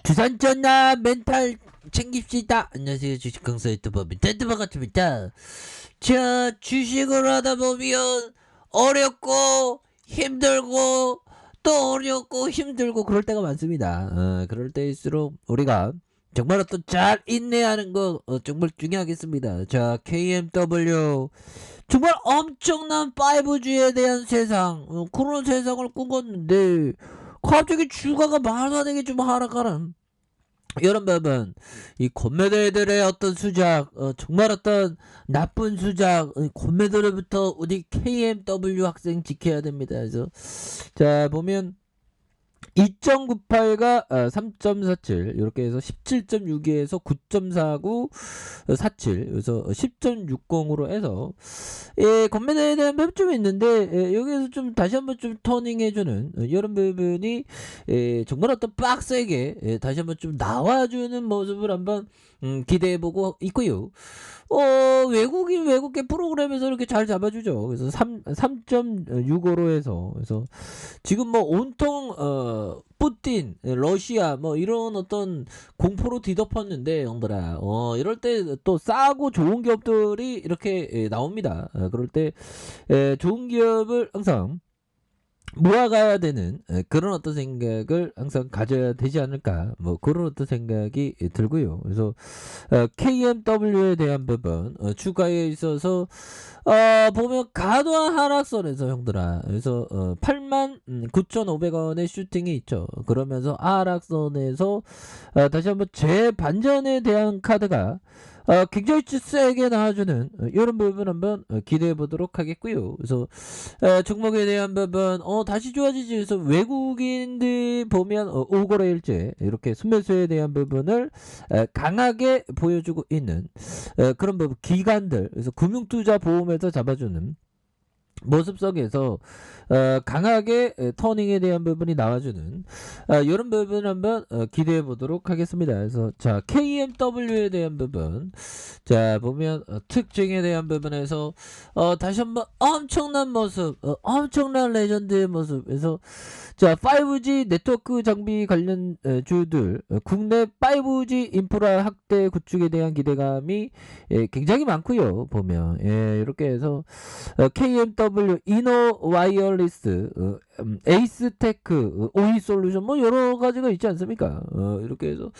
주산전나 멘탈 챙깁시다. 안녕하세요. 주식강사 유튜버 멘탈 같습니다. 자, 주식을 하다 보면 어렵고 힘들고 또 어렵고 힘들고 그럴 때가 많습니다. 그럴 때일수록 우리가 정말 어떤 잘 인내하는 거 정말 중요하겠습니다. 자, KMW 정말 엄청난 5G에 대한 세상, 그런 세상을 꿈꿨는데 갑자기 주가가 말도 안 되게 좀 하락하는 이런 부분, 이 권매들의 어떤 수작, 정말 어떤 나쁜 수작, 권매들부터 우리 KMW 학생 지켜야 됩니다. 그래서 자 보면 2.98가 3.47 이렇게 해서 17.62에서 9.49 47 그래서 10.60으로 해서 건매도에 대한 맵점이 있는데 여기에서 좀 다시 한번 좀 터닝해주는 이런 부분이 정말 어떤 빡세게 다시 한번 좀 나와주는 모습을 한번 기대해보고 있고요. 외국인 외국계 프로그램에서 이렇게 잘 잡아주죠. 그래서 3.65로 해서 그래서 지금 뭐 온통 푸틴, 러시아 뭐 이런 어떤 공포로 뒤덮었는데 형들아, 이럴 때 또 싸고 좋은 기업들이 이렇게 나옵니다. 그럴 때 좋은 기업을 항상 모아가야 되는 그런 어떤 생각을 항상 가져야 되지 않을까, 뭐 그런 어떤 생각이 들고요. 그래서 KMW에 대한 부분 추가에 있어서 보면 과도한 하락선에서 형들아, 그래서 89,500원의 슈팅이 있죠. 그러면서 하락선에서 다시 한번 재반전에 대한 카드가 굉장히 세게 나와주는 이런 부분 한번 기대해 보도록 하겠고요. 그래서 종목에 대한 부분 다시 좋아지지. 그래서 외국인들 보면 오거래일제 이렇게 순매수에 대한 부분을 강하게 보여주고 있는 그런 부분, 기관들, 그래서 금융투자 보험에서 잡아주는 모습 속에서 강하게 터닝에 대한 부분이 나와주는 이런 부분 한번 기대해 보도록 하겠습니다. 그래서 자, KMW에 대한 부분, 자 보면 특징에 대한 부분에서 다시 한번 엄청난 모습, 엄청난 레전드의 모습에서 자 5G 네트워크 장비 관련 주들, 국내 5G 인프라 확대 구축에 대한 기대감이 굉장히 많고요. 보면 이렇게 해서 KMW, 이노 와이어리스, 에이스테크, 오이솔루션 뭐 여러 가지가 있지 않습니까? 이렇게 해서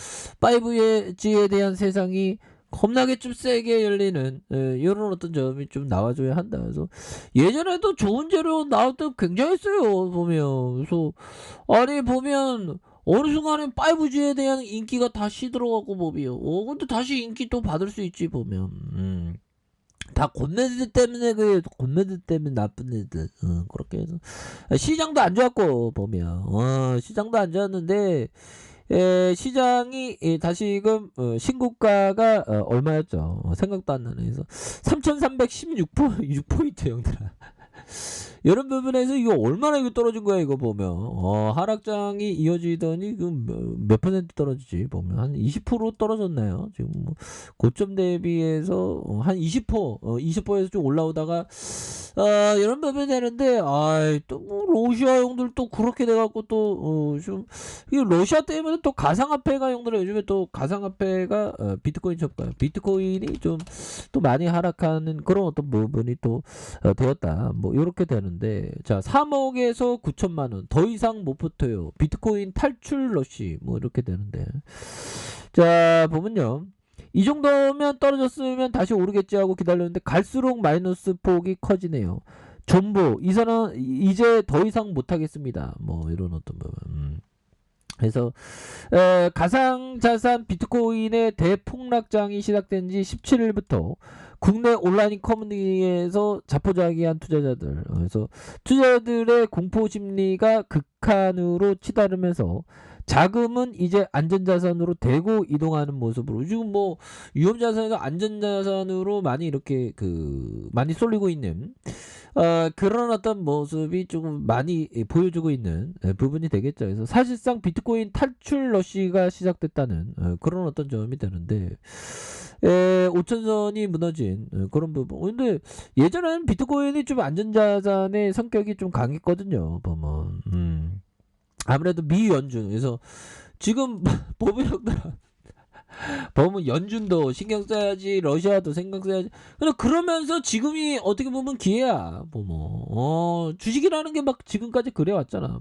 5G에 대한 세상이 겁나게 좀 세게 열리는 이런 어떤 점이 좀 나와줘야 한다. 그래서 예전에도 좋은 재료 나올 때 굉장했어요. 보면 그래서 아니 보면 어느 순간에 5G에 대한 인기가 다시 들어가고 보면 근데 다시 인기 또 받을 수 있지 보면. 다 곤매들 때문에 곤매들 때문에 나쁜 애들 그렇게 해서 시장도 안 좋았고 보면 시장도 안 좋았는데 시장이 다시금 신고가가 얼마였죠? 생각도 안 나네. 그래서 3,316포인트 형들아. 이런 부분에서 이거 얼마나 이거 떨어진 거야 이거 보면 하락장이 이어지더니 몇 퍼센트 떨어지지 보면 한 20% 떨어졌나요? 지금 뭐 고점 대비해서 한 20%에서 좀 올라오다가 이런 부분이 되는데 또 뭐 러시아 형들 또 그렇게 돼갖고 또 좀 이 러시아 때문에 또 가상화폐가 형들은 요즘에 또 가상화폐가 비트코인 쳤가요. 비트코인이 좀 또 많이 하락하는 그런 어떤 부분이 또 되었다. 뭐 이렇게 되는데 자 3억에서 9천만 원 더 이상 못 붙어요. 비트코인 탈출 러시 뭐 이렇게 되는데 자 보면요. 이 정도면 떨어졌으면 다시 오르겠지 하고 기다렸는데 갈수록 마이너스 폭이 커지네요. 존버 이사는 이제 더 이상 못하겠습니다. 뭐 이런 어떤 부분. 그래서 가상자산 비트코인의 대폭락장이 시작된 지 17일부터 국내 온라인 커뮤니티에서 자포자기한 투자자들, 그래서 투자자들의 공포심리가 극한으로 치달으면서 자금은 이제 안전자산으로 대고 이동하는 모습으로 지금 뭐 위험자산에서 안전자산으로 많이 이렇게 많이 쏠리고 있는 그런 어떤 모습이 조금 많이 보여주고 있는 부분이 되겠죠. 그래서 사실상 비트코인 탈출 러시가 시작됐다는 그런 어떤 점이 되는데 5천선이 무너진 그런 부분. 근데 예전에는 비트코인이 좀 안전자산의 성격이 좀 강했거든요. 보면 아무래도 미연준, 그래서 지금 보면 연준도 신경 써야지, 러시아도 신경 써야지. 그러면서 지금이 어떻게 보면 기회야. 주식이라는 게 막 지금까지 그래 왔잖아.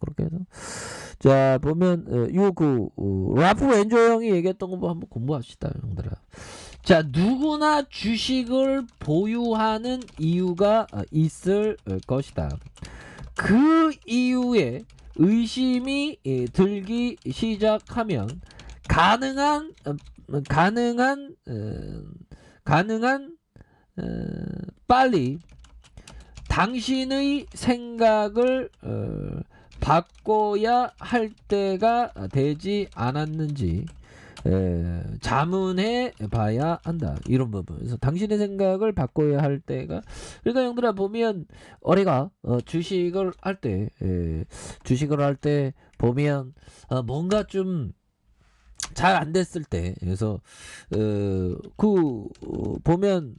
그렇게 해서 자 보면 라프 웬조 형이 얘기했던 거 한번 공부합시다, 형들아. 자, 누구나 주식을 보유하는 이유가 있을 것이다. 그 이유에 의심이 들기 시작하면 가능한 빨리 당신의 생각을 바꿔야 할 때가 되지 않았는지 자문해 봐야 한다. 이런 부분. 그래서 당신의 생각을 바꿔야 할 때가, 그러니까 형들아 보면 우리가 주식을 할 때 보면 뭔가 좀 잘 안 됐을 때, 그래서 보면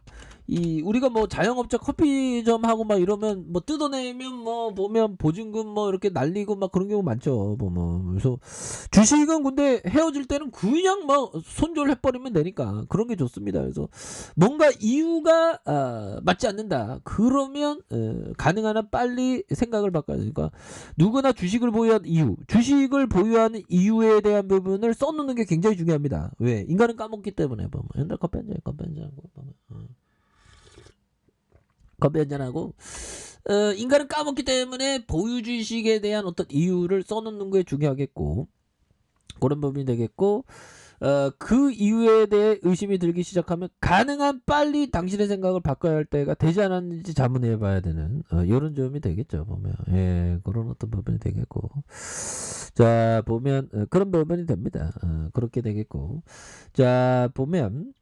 우리가 뭐 자영업자 커피점 하고 막 이러면 뭐 뜯어내면 뭐 보면 보증금 뭐 이렇게 날리고 막 그런 경우 많죠. 그래서 주식은 근데 헤어질 때는 그냥 막 손절해버리면 되니까 그런 게 좋습니다. 그래서 뭔가 이유가 맞지 않는다. 그러면 가능한 한 빨리 생각을 바꿔야 되니까, 누구나 주식을 보유하는 이유에 대한 부분을 써놓는 게 굉장히 중요합니다. 왜? 인간은 까먹기 때문에. 옛날 커피 한잔하고 커피 한잔하고 인간은 까먹기 때문에 보유 주식에 대한 어떤 이유를 써놓는 게 중요하겠고, 그런 부분이 되겠고, 그 이유에 대해 의심이 들기 시작하면 가능한 빨리 당신의 생각을 바꿔야 할 때가 되지 않았는지 자문해 봐야 되는 이런 점이 되겠죠. 보면 그런 어떤 부분이 되겠고, 자 보면 그런 부분이 됩니다. 그렇게 되겠고, 자 보면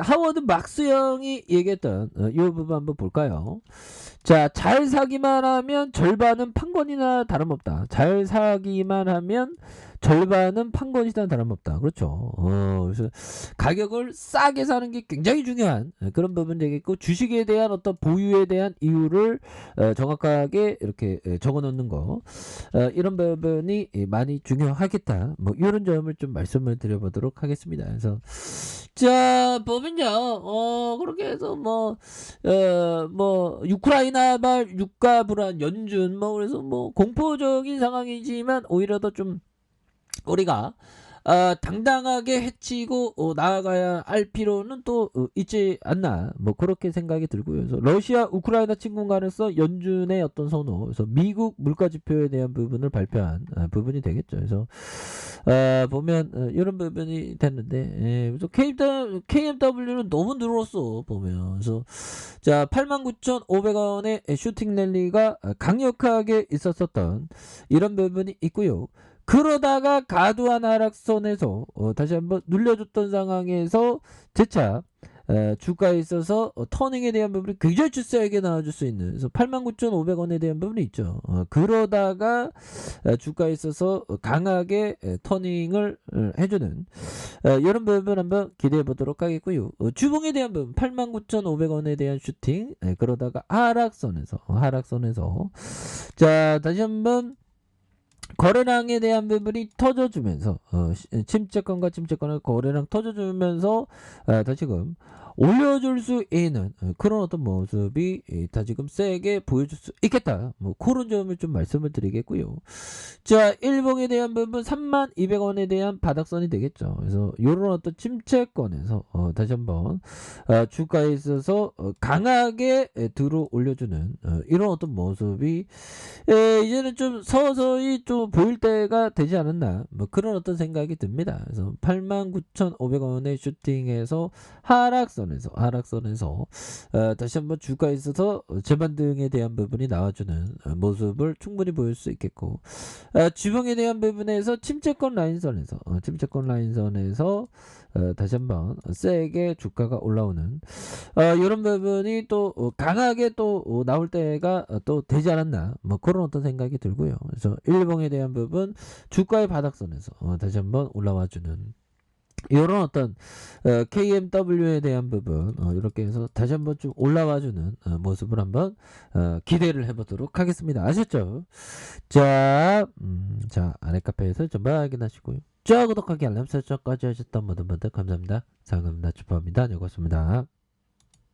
하워드 막스 형이 얘기했던 이 부분 한번 볼까요? 자, 잘 사기만 하면 절반은 판권이나 다름없다. 잘 사기만 하면 절반은 판권이나 다름없다. 그렇죠. 그래서 가격을 싸게 사는 게 굉장히 중요한 그런 부분 되겠고, 주식에 대한 어떤 보유에 대한 이유를 정확하게 이렇게 적어 놓는 거, 이런 부분이 많이 중요하겠다. 뭐 이런 점을 좀 말씀을 드려보도록 하겠습니다. 그래서 자 보면요, 그렇게 해서 우크라이나발 유가 불안, 연준 그래서 공포적인 상황이지만 오히려 더 좀 우리가 당당하게 해치고 나아가야 할 필요는 또 있지 않나, 그렇게 생각이 들고요. 그래서 러시아 우크라이나 침공 가능성, 연준의 어떤 선호, 그래서 미국 물가 지표에 대한 부분을 발표한 부분이 되겠죠. 그래서 보면 이런 부분이 됐는데, 그래서 KMW는 너무 늘었어 보면. 그래서 자 89,500원의 슈팅 랠리가 강력하게 있었던 이런 부분이 있고요. 그러다가 과도한 하락선에서 다시 한번 눌려줬던 상황에서 재차 주가에 있어서 터닝에 대한 부분이 굉장히 세게 나와줄 수 있는, 그래서 89,500원에 대한 부분이 있죠. 그러다가 주가에 있어서 강하게 터닝을 해주는 이런 부분 한번 기대해 보도록 하겠고요. 주봉에 대한 부분 89,500원에 대한 슈팅, 그러다가 하락선에서 자 다시 한번 거래량에 대한 부분이 터져주면서 침체권과 침체권을 거래량 터져주면서 다시금 올려줄 수 있는 그런 어떤 모습이 다시금 세게 보여줄 수 있겠다. 그런 점을 좀 말씀을 드리겠고요. 자 일봉에 대한 부분 32,200원에 대한 바닥선이 되겠죠. 그래서 이런 어떤 침체권에서 다시 한번 주가에 있어서 강하게 들어 올려주는 이런 어떤 모습이 이제는 좀 서서히 좀 보일 때가 되지 않았나, 그런 어떤 생각이 듭니다. 그래서 89,500원의 슈팅에서 하락선에서 다시 한번 주가에 있어서 재반등에 대한 부분이 나와주는 모습을 충분히 보일 수 있겠고, 주봉에 대한 부분에서 침체권 라인선에서 다시 한번 세게 주가가 올라오는 이런 부분이 또 강하게 또 나올 때가 또 되지 않았나, 그런 어떤 생각이 들고요. 그래서 일봉에 대한 부분 주가의 바닥선에서 다시 한번 올라와주는 요런 어떤 KMW에 대한 부분 이렇게 해서 다시 한번 좀 올라와주는 모습을 한번 기대를 해보도록 하겠습니다. 아셨죠? 자 아래 카페에서 좀 확인하시고요. 구독하기 알람 설정까지 하셨던 모든 분들 감사합니다. 상감사합니다. 축복합니다. 네, 고맙습니다.